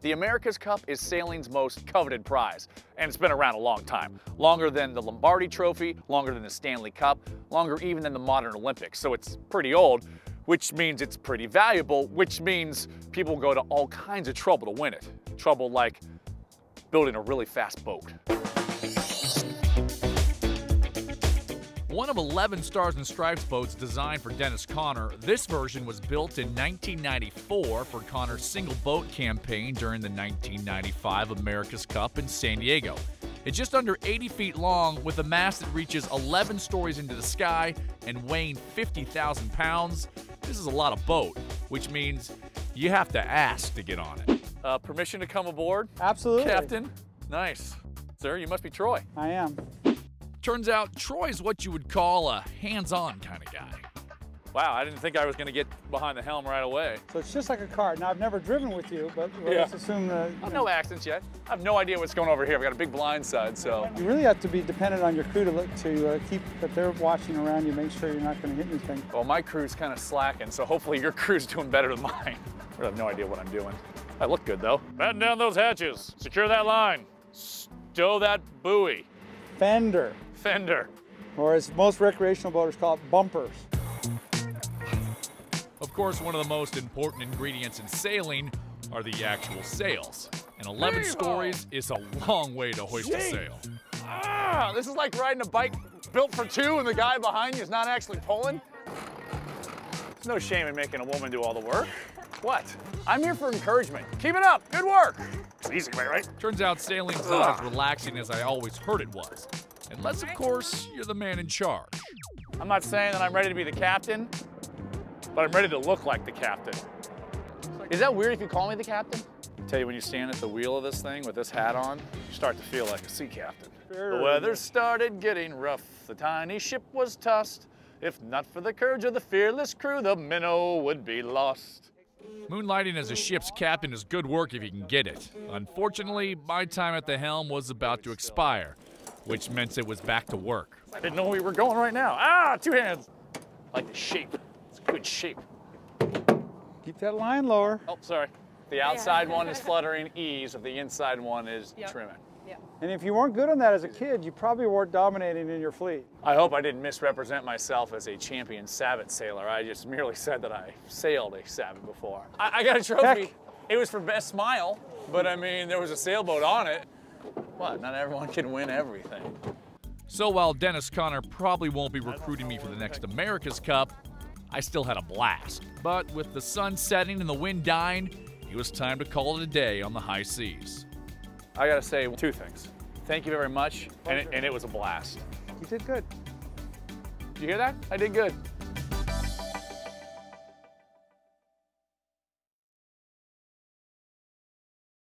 The America's Cup is sailing's most coveted prize, and it's been around a long time. Longer than the Lombardi Trophy, longer than the Stanley Cup, longer even than the modern Olympics. So it's pretty old, which means it's pretty valuable, which means people go to all kinds of trouble to win it. Trouble like building a really fast boat. One of 11 Stars and Stripes boats designed for Dennis Conner, this version was built in 1994 for Conner's single boat campaign during the 1995 America's Cup in San Diego. It's just under 80 feet long with a mast that reaches 11 stories into the sky and weighing 50,000 pounds. This is a lot of boat, which means you have to ask to get on it. Permission to come aboard? Absolutely. Captain? Nice. Sir, you must be Troy. I am. Turns out Troy's what you would call a hands-on kind of guy. Wow, I didn't think I was going to get behind the helm right away. So it's just like a car. Now, I've never driven with you, but let's assume that... No accidents yet. I have no idea what's going over here. I've got a big blind side, so... You really have to be dependent on your crew to keep that they're watching around you, make sure you're not going to hit anything. Well, my crew's kind of slacking, so hopefully your crew's doing better than mine. I have no idea what I'm doing. I look good, though. Batten down those hatches. Secure that line. Stow that buoy. Fender. Fender. Or as most recreational boaters call it, bumpers. Of course, one of the most important ingredients in sailing are the actual sails. And 11 stories is a long way to hoist a sail. Ah, this is like riding a bike built for two and the guy behind you is not actually pulling. There's no shame in making a woman do all the work. What? I'm here for encouragement. Keep it up. Good work. It's easy, right? Turns out sailing's not as relaxing as I always heard it was. Unless, of course, you're the man in charge. I'm not saying that I'm ready to be the captain, but I'm ready to look like the captain. Is that weird if you call me the captain? I tell you, when you stand at the wheel of this thing with this hat on, you start to feel like a sea captain. The weather started getting rough. The tiny ship was tossed. If not for the courage of the fearless crew, the minnow would be lost. Moonlighting as a ship's captain is good work if you can get it. Unfortunately, my time at the helm was about to expire, which meant it was back to work. I didn't know we were going right now. Ah, two hands. I like the shape. It's a good shape. Keep that line lower. Oh, sorry. The outside one is fluttering ease, if the inside one is trimming. Yeah. And if you weren't good on that as a kid, you probably weren't dominating in your fleet. I hope I didn't misrepresent myself as a champion Sabbath sailor. I just merely said that I sailed a Sabbath before. I got a trophy. Heck. It was for best smile, but I mean, there was a sailboat on it. What, not everyone can win everything. So while Dennis Conner probably won't be recruiting me for the next America's Cup, I still had a blast. But with the sun setting and the wind dying, it was time to call it a day on the high seas. I gotta say two things. Thank you very much, and it was a blast. You did good. Did you hear that? I did good.